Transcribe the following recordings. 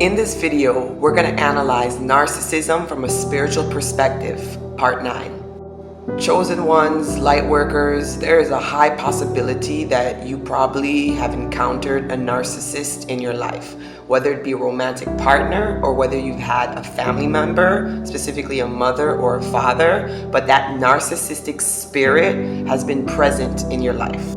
In this video, we're going to analyze narcissism from a spiritual perspective, part 9. Chosen ones, light workers, there is a high possibility that you probably have encountered a narcissist in your life, whether it be a romantic partner or whether you've had a family member, specifically a mother or a father, but that narcissistic spirit has been present in your life.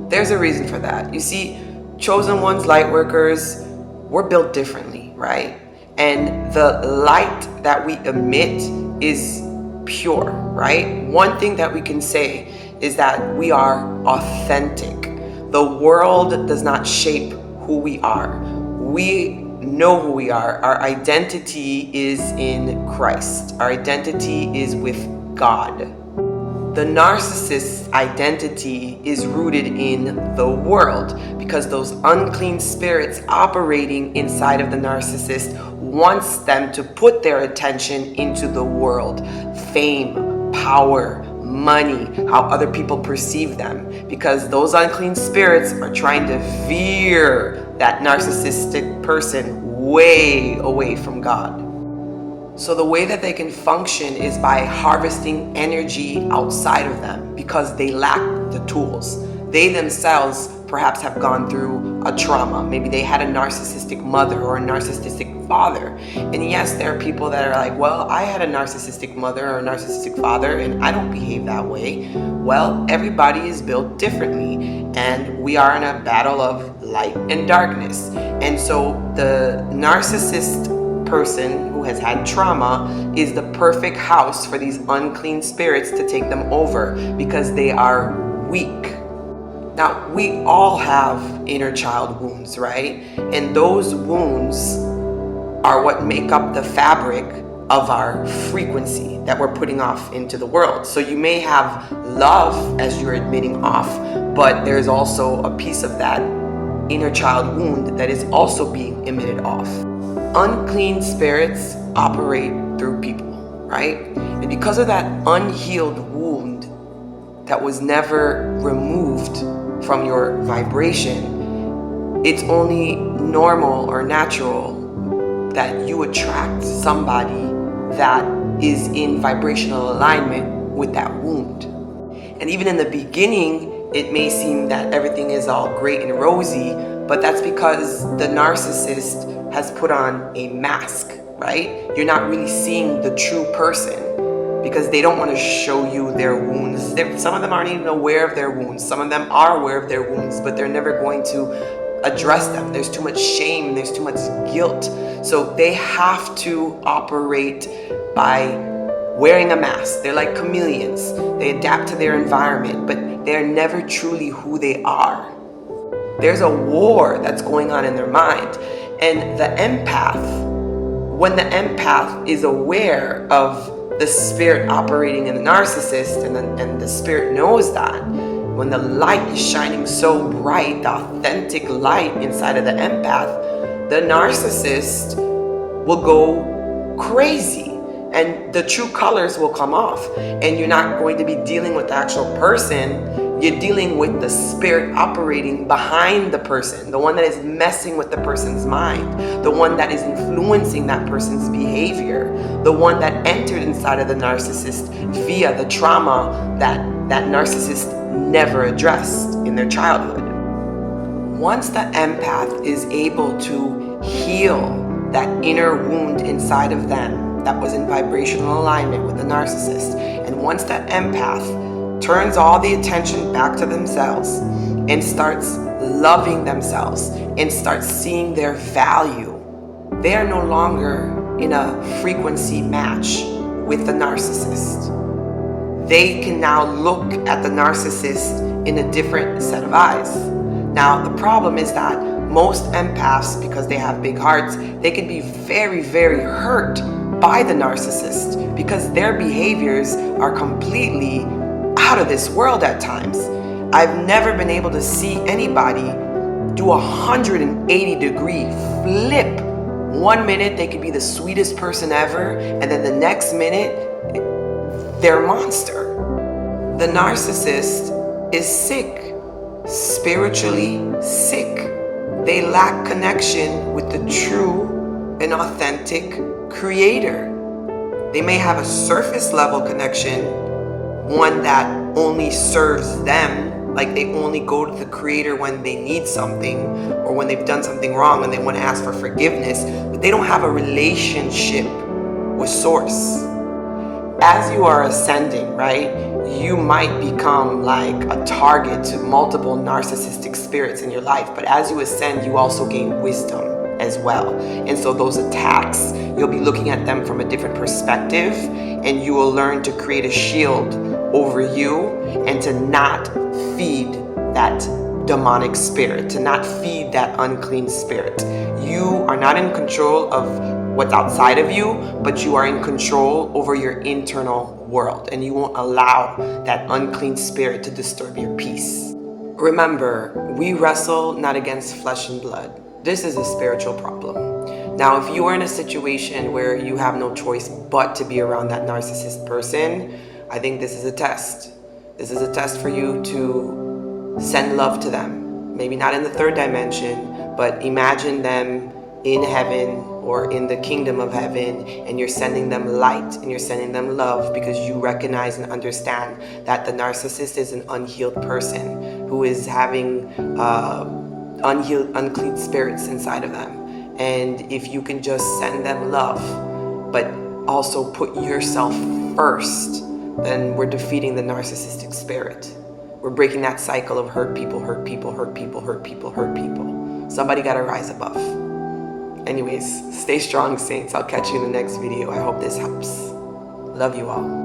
There's a reason for that. You see, chosen ones, light workers, we're built differently, right? And the light that we emit is pure, right? One thing that we can say is that we are authentic. The world does not shape who we are. We know who we are. Our identity is in Christ. Our identity is with God. The narcissist's identity is rooted in the world because those unclean spirits operating inside of the narcissist wants them to put their attention into the world. Fame, power, money, how other people perceive them, because those unclean spirits are trying to veer that narcissistic person way away from God. So the way that they can function is by harvesting energy outside of them because they lack the tools. They themselves perhaps have gone through a trauma. Maybe they had a narcissistic mother or a narcissistic father. And yes, there are people that are like, well, I had a narcissistic mother or a narcissistic father and I don't behave that way. Well, everybody is built differently and we are in a battle of light and darkness. And so the narcissist person who has had trauma is the perfect house for these unclean spirits to take them over because they are weak. Now, we all have inner child wounds, right? And those wounds are what make up the fabric of our frequency that we're putting off into the world. So you may have love as you're admitting off, but there's also a piece of that inner child wound that is also being emitted off. Unclean spirits operate through people, right? And because of that unhealed wound that was never removed from your vibration, it's only normal or natural that you attract somebody that is in vibrational alignment with that wound. And even in the beginning, it may seem that everything is all great and rosy, but that's because the narcissist has put on a mask, right? You're not really seeing the true person because they don't want to show you their wounds. Some of them aren't even aware of their wounds. Some of them are aware of their wounds, but they're never going to address them. There's too much shame, there's too much guilt. So they have to operate by wearing a mask. They're like chameleons. They adapt to their environment, but they're never truly who they are. There's a war that's going on in their mind. And the empath, when the empath is aware of the spirit operating in the narcissist and the spirit knows that, when the light is shining so bright, the authentic light inside of the empath, the narcissist will go crazy and the true colors will come off. And you're not going to be dealing with the actual person. You're dealing with the spirit operating behind the person, the one that is messing with the person's mind, the one that is influencing that person's behavior, the one that entered inside of the narcissist via the trauma that narcissist never addressed in their childhood. Once the empath is able to heal that inner wound inside of them that was in vibrational alignment with the narcissist, and once that empath turns all the attention back to themselves and starts loving themselves and starts seeing their value, they are no longer in a frequency match with the narcissist. They can now look at the narcissist in a different set of eyes. Now, the problem is that most empaths, because they have big hearts, they can be very, very hurt by the narcissist because their behaviors are completely out of this world at times. I've never been able to see anybody do a 180-degree flip. 1 minute they could be the sweetest person ever, and then the next minute they're a monster. The narcissist is sick, spiritually sick. They lack connection with the true an authentic creator. They may have a surface level connection, one that only serves them, like they only go to the creator when they need something or when they've done something wrong and they want to ask for forgiveness, but they don't have a relationship with source. As you are ascending, right, you might become like a target to multiple narcissistic spirits in your life, but as you ascend, you also gain wisdom as well. And so those attacks, you'll be looking at them from a different perspective, and you will learn to create a shield over you and to not feed that demonic spirit, to not feed that unclean spirit. You are not in control of what's outside of you, but you are in control over your internal world, and you won't allow that unclean spirit to disturb your peace. Remember, we wrestle not against flesh and blood. This is a spiritual problem. Now, if you are in a situation where you have no choice but to be around that narcissist person, I think this is a test. This is a test for you to send love to them. Maybe not in the third dimension, but imagine them in heaven or in the kingdom of heaven, and you're sending them light and you're sending them love because you recognize and understand that the narcissist is an unhealed person who is having unclean spirits inside of them. And if you can just send them love, but also put yourself first, then we're defeating the narcissistic spirit. We're breaking that cycle of hurt people, hurt people, hurt people, hurt people, hurt people. Somebody got to rise above. Anyways, stay strong, saints. I'll catch you in the next video. I hope this helps. Love you all.